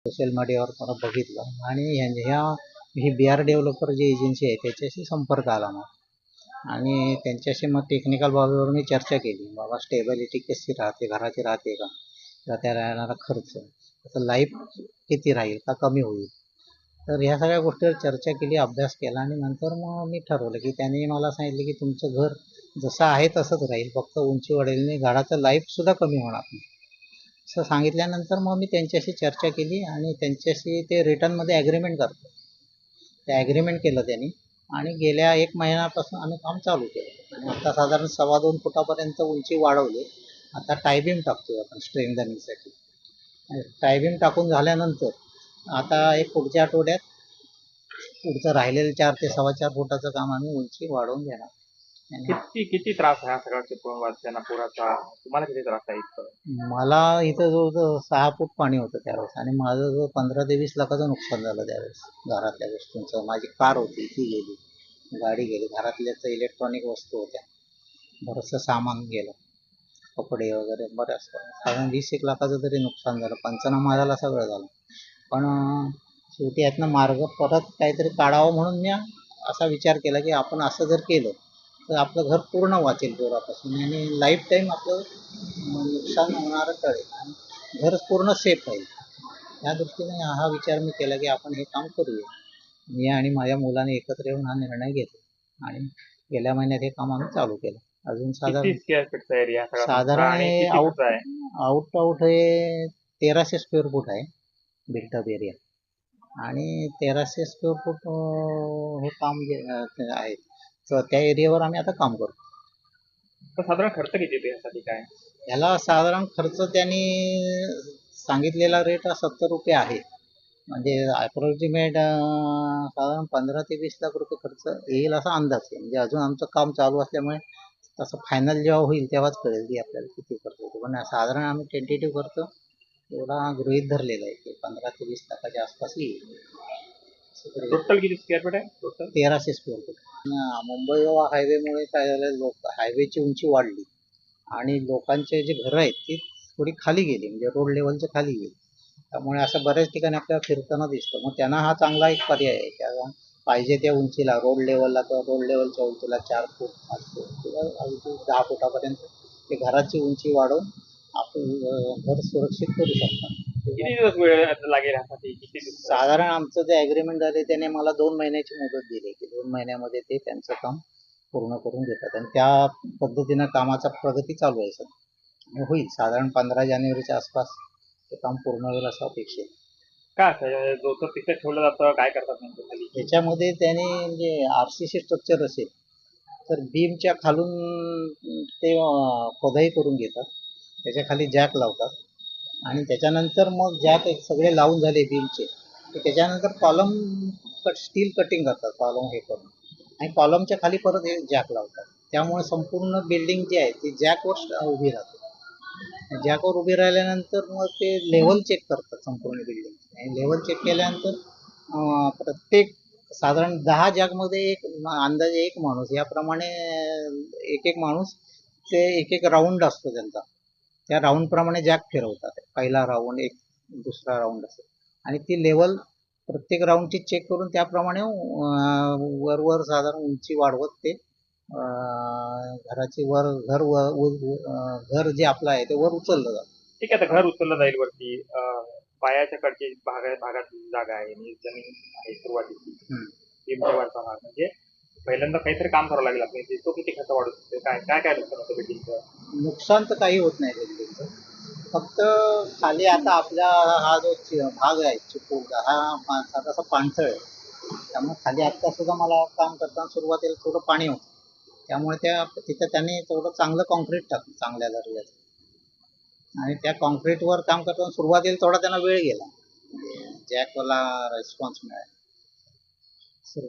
Social मीडियावर मला बघितलं आणि ही BR डेव्हलपर जी एजन्सी आहे त्याच्याशी संपर्क आला मग आणि त्यांच्याशी मग टेक्निकल बाबीवर मी चर्चा केली. बाबा स्टेबिलिटी कशी राहते, घराची राहते का, किंवा त्याला येणारा खर्च, त्याचं लाईफ किती राहील का कमी होईल. तर ह्या सगळ्या गोष्टीवर चर्चा केली, अभ्यास केला आणि नंतर मग मी ठरवलं की त्यांनी मला सांगितलं की तुमचं घर जसं आहे तसंच राहील, फक्त उंची वाढेल नाही, घराचं लाईफसुद्धा कमी होणार नाही. असं सांगितल्यानंतर मग मी त्यांच्याशी चर्चा केली आणि त्यांच्याशी ते रिटर्नमध्ये ॲग्रीमेंट करतो. ते ॲग्रीमेंट केलं त्यांनी आणि गेल्या 1 महिन्यापासून आम्ही काम चालू केलं आणि आता साधारण 2.25 फुटापर्यंत उंची वाढवली. आता टायबीम टाकतोय आपण स्ट्रेंथनिंगसाठी. टायबीम टाकून झाल्यानंतर आता एक पुढच्या आठवड्यात पुढचं राहिलेलं 4 ते 4.25 फुटाचं काम आम्ही उंची वाढवून घेणार. किती किती त्रास आहे हा सगळा चिपळूणवासियांना पुराचा? तुम्हाला किती त्रास आहे इथं? मला इथं जवळजवळ 6 फूट पाणी होतं त्यावेळेस आणि माझं जवळ 15 ते 20 लाखाचं नुकसान झालं त्यावेळेस. घरातल्या वस्तूंचं, माझी कार होती ती गेली, गाडी गेली, घरातल्याच इलेक्ट्रॉनिक वस्तू होत्या, बरंचसं सामान गेलं, कपडे वगैरे बऱ्याच साधारण 20-1 लाखाचं तरी नुकसान झालं. पंचनामा झाला, सगळं झालं. पण शेवटी यातनं मार्ग परत काहीतरी काढावं म्हणून मी असा विचार केला की आपण असं जर केलं तर आपलं घर पूर्ण वाचेल जोरापासून आणि लाईफ टाईम आपलं नुकसान होणारं टळेल आणि घर पूर्ण सेफ राहील. या दृष्टीने हा विचार मी केला की आपण हे काम करूया. मी आणि माझ्या मुलाने एकत्र येऊन हा निर्णय घेतला आणि गेल्या महिन्यात हे काम आम्ही चालू केलं. अजून किती स्क्वेअर फीटचा एरिया सगळा तुमचा साधारण आणि हे किती खर्च आहे? आउट हे 1300 स्क्वेअर फूट आहे बिल्टअप एरिया आणि 1300 स्क्वेअर फूट हे काम जे आहे तर त्या एरियावर आम्ही आता काम करतो. तर साधारण खर्च किती येतो यासाठी काय? याला साधारण खर्च त्यांनी सांगितलेला रेट 70 रुपये आहे. म्हणजे अप्रॉक्सिमेट साधारण 15 ते 20 लाख रुपये खर्च येईल असा अंदाज आहे. म्हणजे अजून आमचं काम चालू असल्यामुळे तसं फायनल जेव्हा होईल तेव्हाच कळेल की आपल्याला किती खर्च येतो. पण साधारण आम्ही टेंटेटिव्ह खर्च एवढा गृहीत धरलेला आहे की 15 ते 20 लाखाच्या आसपास येईल. टोटल किती स्क्वेअर फीट आहे total? 1300 square foot. Mumbai Goa हायवेमुळे काय झालं, हायवेची उंची वाढली आणि लोकांचे जे घरं आहेत ती थोडी खाली गेली, म्हणजे रोड लेवलच्या खाली गेली. त्यामुळे असं बऱ्याच ठिकाणी आपल्याला फिरताना दिसतं. मग त्यांना हा चांगला एक पर्याय आहे किंवा पाहिजे त्या उंचीला रोड लेवलला किंवा रोड लेवलच्या उंचीला 4 फूट 5 फूट किंवा अगदी 10 फुटापर्यंत ते घराची उंची वाढवून आपण घर सुरक्षित करू शकतात. किती दिवस वेळ लागेल यासाठी? किती दिवस? साधारण आमचं जे ॲग्रीमेंट झाले त्याने मला 2 महिन्याची मुदत दिली की 2 महिन्यामध्ये ते त्यांचं काम पूर्ण करून घेतात आणि त्या पद्धतीनं कामाचा प्रगती चालू आहे सध्या. होईल साधारण 15 जानेवारीच्या आसपास ते काम पूर्ण होईल असं अपेक्षित आहे. काय असं जो तर तिथे ठेवलं जातं, काय करतात नेमकं खाली? त्याच्यामध्ये त्याने म्हणजे RCC स्ट्रक्चर असेल तर बीमच्या खालून ते खोदाई करून घेतात, त्याच्या खाली जॅक लावतात आणि त्याच्यानंतर मग जॅक सगळे लावून झाले बीमचे की त्याच्यानंतर कॉलम स्टील कटिंग करतात, कॉलम हे करून आणि कॉलमच्या खाली परत हे जॅक लावतात. त्यामुळे संपूर्ण बिल्डिंग जी आहे ती जॅकवर उभी राहते. जॅकवर उभी राहिल्यानंतर मग ते लेवल चेक करतात संपूर्ण बिल्डिंग आणि लेवल चेक केल्यानंतर प्रत्येक साधारण 10 जॅकमध्ये अंदाजे एक माणूस याप्रमाणे एक माणूस ते एक राऊंड असतो त्यांचा, त्या राऊंडप्रमाणे जॅक फिरवतात. पहिला राऊंड, एक दुसरा राऊंड असतो आणि ती लेवल प्रत्येक राऊंडची चेक करून त्याप्रमाणे वर साधारण उंची वाढवत ते घराची घर जे आपलं आहे ते वर उचललं जातं. ठीक आहे, आता घर उचललं जाईल वरती. पायाच्या कडची भागात जागा आहे, म्हणजे जमीन आहे सुरुवातीची, वरचा भाग, म्हणजे पहिल्यांदा काहीतरी काम करावं लागेल आपल्याला. तो किती खर्च वाढू शकतो? काय काय काय नुकसान होतं बिल्डिंगचं? नुकसान तर काही होत नाही बिल्डिंगचं, फक्त खाली आता आपला हा जो भाग आहे चिपळूणचा हा थोडासा पाणथळ आहे. त्यामुळे खाली आत्ता सुद्धा मला काम करताना सुरुवातीला थोडं पाणी होतं. त्यामुळे तिथं त्यांनी थोडं चांगलं कॉन्क्रीट टाकलं, चांगल्या दर्जाचं, आणि त्या कॉन्क्रीटवर काम करताना सुरुवातीला थोडा त्यांना वेळ गेला, जॅकवाला रिस्पॉन्स मिळाला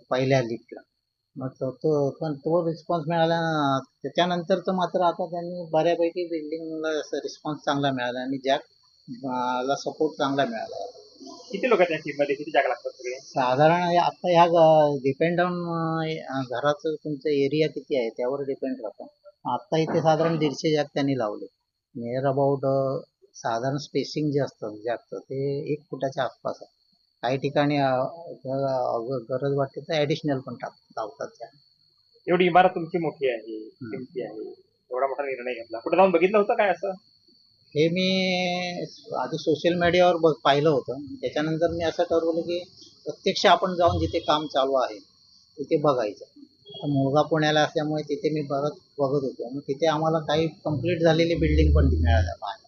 पहिल्या लिफ्टला. मग तो रिस्पॉन्स मिळाला. त्याच्यानंतर तर मात्र आता त्यांनी बऱ्यापैकी बिल्डिंगला रिस्पॉन्स चांगला मिळाला आणि जॅकला सपोर्ट चांगला मिळाला. किती लोक आहेत टीममध्ये? किती जागा लागतात सगळे? साधारण आता ह्या डिपेंड ऑन घराचं तुमचं एरिया किती आहे त्यावर डिपेंड राहतं. आता इथे साधारण 150 जॅक त्यांनी लावले, नियर अबाउट साधारण स्पेसिंग जे असतं ते 1 फुटाच्या आसपास आहे. काही ठिकाणी गरज वाटते तर ॲडिशनल पण लावतात त्या. एवढी इमारत तुमची मोठी आहे, किमती आहे, एवढा मोठा निर्णय घेतला. कुठे जाऊन बघितलं होतं काय असं? हे मी आधी सोशल मीडियावर पाहिलं होतं. त्याच्यानंतर मी असं ठरवलं की प्रत्यक्ष आपण जाऊन जिथे काम चालू आहे तिथे बघायचं. आता मुलगा पुण्याला असल्यामुळे तिथे मी बघत होतो. मग तिथे आम्हाला काही कंप्लीट झालेली बिल्डिंग पण मिळाल्या पाहायला.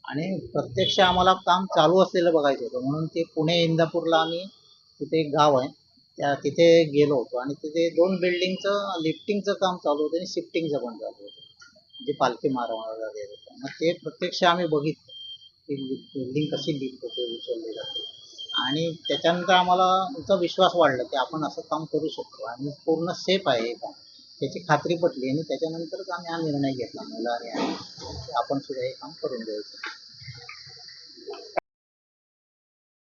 आणि प्रत्यक्ष आम्हाला काम चालू असलेलं बघायचं होतं, म्हणून ते पुणे इंदापूरला आम्ही, तिथे एक गाव आहे तिथे गेलो होतो. आणि तिथे 2 बिल्डिंगचं लिफ्टिंगचं काम चालू होतं आणि शिफ्टिंगचं पण चालू होतं, जे पालखी मारवणार वगैरे होतं. मग ते प्रत्यक्ष आम्ही बघितलं की बिल्डिंग कशी लिफ्ट होते, उचलली जाते. आणि त्याच्यानंतर आम्हाला तुमचा विश्वास वाढला की आपण असं काम करू शकतो आणि पूर्ण सेफ आहे हे काम, त्याची खात्री पटली. आणि त्याच्यानंतरच आम्ही हा निर्णय घेतला मुलाने आणि आपण सुद्धा हे काम करून द्यायचं.